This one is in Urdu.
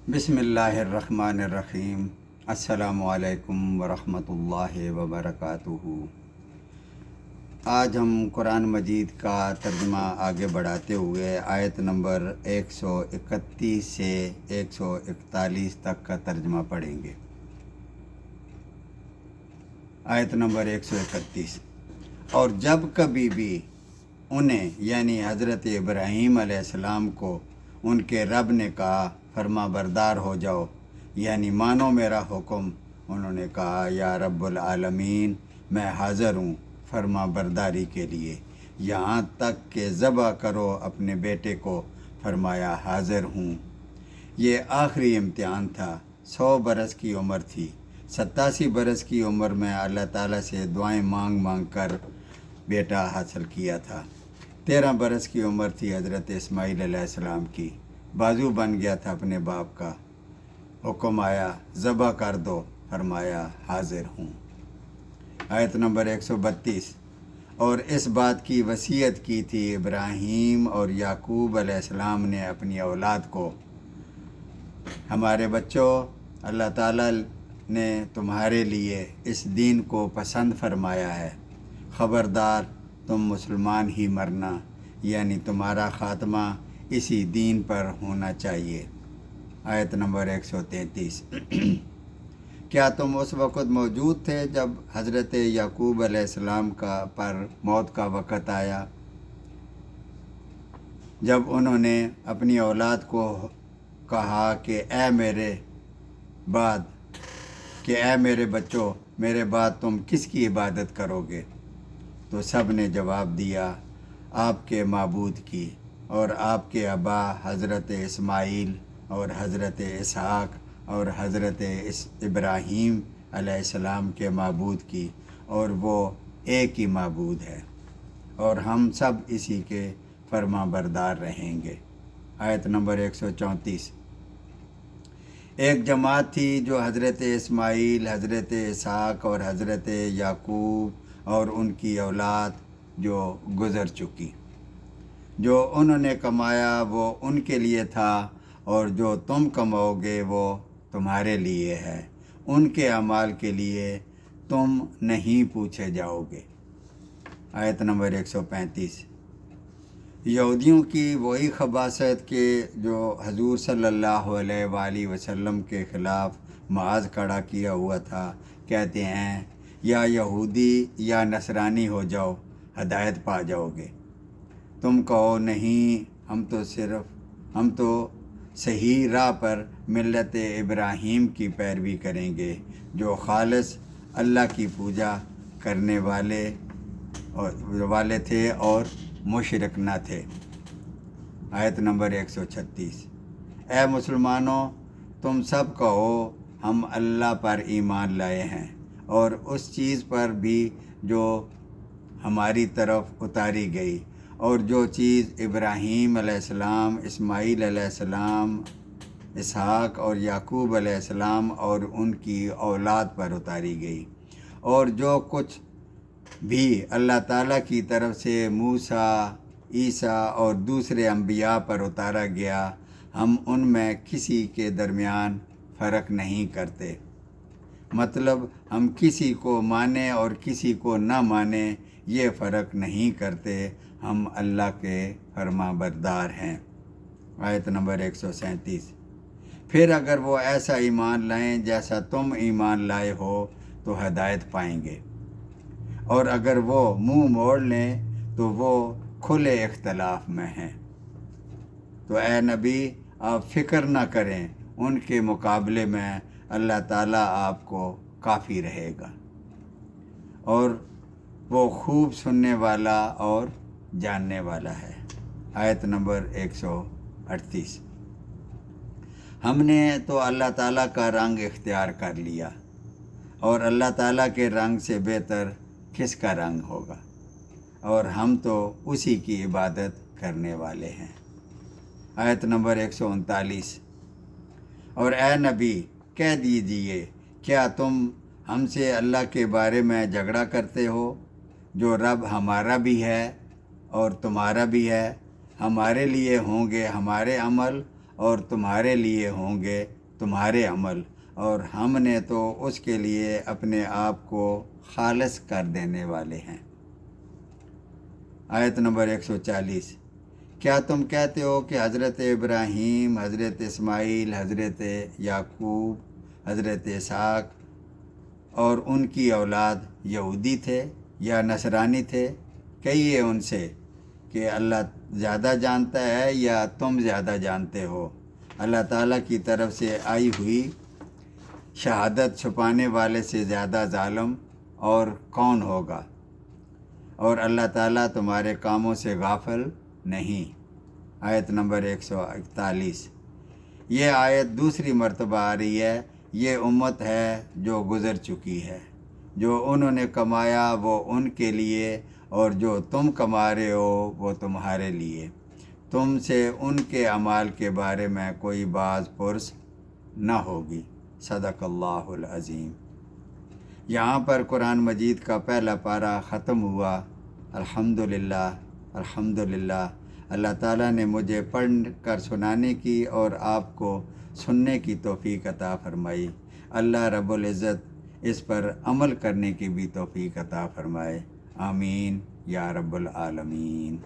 بسم اللہ الرحمن الرحیم۔ السلام علیکم ورحمۃ اللہ وبرکاتہ۔ آج ہم قرآن مجید کا ترجمہ آگے بڑھاتے ہوئے آیت نمبر 131 سے 141 تک کا ترجمہ پڑھیں گے۔ آیت نمبر 131۔ اور جب کبھی بھی انہیں یعنی حضرت ابراہیم علیہ السلام کو ان کے رب نے کہا فرما بردار ہو جاؤ، یعنی مانو میرا حکم، انہوں نے کہا یا رب العالمین میں حاضر ہوں فرما برداری کے لیے، یہاں تک کہ ذبح کرو اپنے بیٹے کو، فرمایا حاضر ہوں۔ یہ آخری امتحان تھا۔ 100 برس کی عمر تھی۔ 87 برس کی عمر میں اللہ تعالیٰ سے دعائیں مانگ مانگ کر بیٹا حاصل کیا تھا۔ 13 برس کی عمر تھی حضرت اسماعیل علیہ السلام کی۔ بازو بن گیا تھا اپنے باپ کا۔ حکم آیا ذبح کر دو، فرمایا حاضر ہوں۔ آیت نمبر 132۔ اور اس بات کی وصیت کی تھی ابراہیم اور یعقوب علیہ السلام نے اپنی اولاد کو، ہمارے بچوں، اللہ تعالیٰ نے تمہارے لیے اس دین کو پسند فرمایا ہے، خبردار تم مسلمان ہی مرنا، یعنی تمہارا خاتمہ اسی دین پر ہونا چاہیے۔ آیت نمبر 133۔ کیا تم اس وقت موجود تھے جب حضرت یعقوب علیہ السلام پر موت کا وقت آیا، جب انہوں نے اپنی اولاد کو کہا کہ اے میرے بچوں، میرے بعد تم کس کی عبادت کرو گے؟ تو سب نے جواب دیا آپ کے معبود کی، اور آپ کے آبا حضرت اسماعیل اور حضرت اسحاق اور حضرت ابراہیم علیہ السلام کے معبود کی، اور وہ ایک ہی معبود ہے، اور ہم سب اسی کے فرما بردار رہیں گے۔ آیت نمبر 134۔ ایک جماعت تھی جو حضرت اسماعیل، حضرت اسحاق اور حضرت یعقوب اور ان کی اولاد جو گزر چکی، جو انہوں نے کمایا وہ ان کے لیے تھا، اور جو تم کماؤ گے وہ تمہارے لیے ہے، ان کے اعمال کے لیے تم نہیں پوچھے جاؤ گے۔ آیت نمبر 135۔ یہودیوں کی وہی خباثت کہ جو حضور صلی اللہ علیہ وآلہ وسلم کے خلاف معاذ کھڑا کیا ہوا تھا، کہتے ہیں یا یہودی یا نصرانی ہو جاؤ، ہدایت پا جاؤ گے۔ تم کہو نہیں، ہم تو صحیح راہ پر ملت ابراہیم کی پیروی کریں گے، جو خالص اللہ کی پوجا کرنے والے تھے اور مشرک نہ تھے۔ آیت نمبر 136۔ اے مسلمانوں، تم سب کہو ہم اللہ پر ایمان لائے ہیں، اور اس چیز پر بھی جو ہماری طرف اتاری گئی، اور جو چیز ابراہیم علیہ السلام، اسماعیل علیہ السلام، اسحاق اور یعقوب علیہ السلام اور ان کی اولاد پر اتاری گئی، اور جو کچھ بھی اللہ تعالیٰ کی طرف سے موسیٰ، عیسیٰ اور دوسرے انبیاء پر اتارا گیا، ہم ان میں کسی کے درمیان فرق نہیں کرتے۔ مطلب ہم کسی کو مانیں اور کسی کو نہ مانیں، یہ فرق نہیں کرتے، ہم اللہ کے فرما بردار ہیں۔ آیت نمبر 137۔ پھر اگر وہ ایسا ایمان لائیں جیسا تم ایمان لائے ہو تو ہدایت پائیں گے، اور اگر وہ منہ موڑ لیں تو وہ کھلے اختلاف میں ہیں۔ تو اے نبی آپ فکر نہ کریں، ان کے مقابلے میں اللہ تعالیٰ آپ کو کافی رہے گا، اور وہ خوب سننے والا اور جاننے والا ہے۔ آیت نمبر 138۔ ہم نے تو اللہ تعالیٰ کا رنگ اختیار کر لیا، اور اللہ تعالیٰ کے رنگ سے بہتر کس کا رنگ ہوگا، اور ہم تو اسی کی عبادت کرنے والے ہیں۔ آیت نمبر 139۔ اور اے نبی کہہ دیجئے کیا تم ہم سے اللہ کے بارے میں جھگڑا کرتے ہو؟ جو رب ہمارا بھی ہے اور تمہارا بھی ہے، ہمارے لیے ہوں گے ہمارے عمل، اور تمہارے لیے ہوں گے تمہارے عمل، اور ہم نے تو اس کے لیے اپنے آپ کو خالص کر دینے والے ہیں۔ آیت نمبر 140، کیا تم کہتے ہو کہ حضرت ابراہیم، حضرت اسماعیل، حضرت یعقوب، حضرت اسحاق اور ان کی اولاد یہودی تھے یا نصرانی تھے؟ کہیے ان سے کہ اللہ زیادہ جانتا ہے یا تم زیادہ جانتے ہو؟ اللہ تعالیٰ کی طرف سے آئی ہوئی شہادت چھپانے والے سے زیادہ ظالم اور کون ہوگا؟ اور اللہ تعالیٰ تمہارے کاموں سے غافل نہیں۔ آیت نمبر 141، یہ آیت دوسری مرتبہ آ رہی ہے۔ یہ امت ہے جو گزر چکی ہے، جو انہوں نے کمایا وہ ان کے لیے، اور جو تم کما رہے ہو وہ تمہارے لیے۔ تم سے ان کے اعمال کے بارے میں کوئی باز پرس نہ ہوگی۔ صدق اللہ العظیم۔ یہاں پر قرآن مجید کا پہلا پارہ ختم ہوا۔ الحمدللہ، الحمدللہ، اللہ تعالیٰ نے مجھے پڑھ کر سنانے کی اور آپ کو سننے کی توفیق عطا فرمائی۔ اللہ رب العزت اس پر عمل کرنے کی بھی توفیق عطا فرمائے۔ آمین یا رب العالمین۔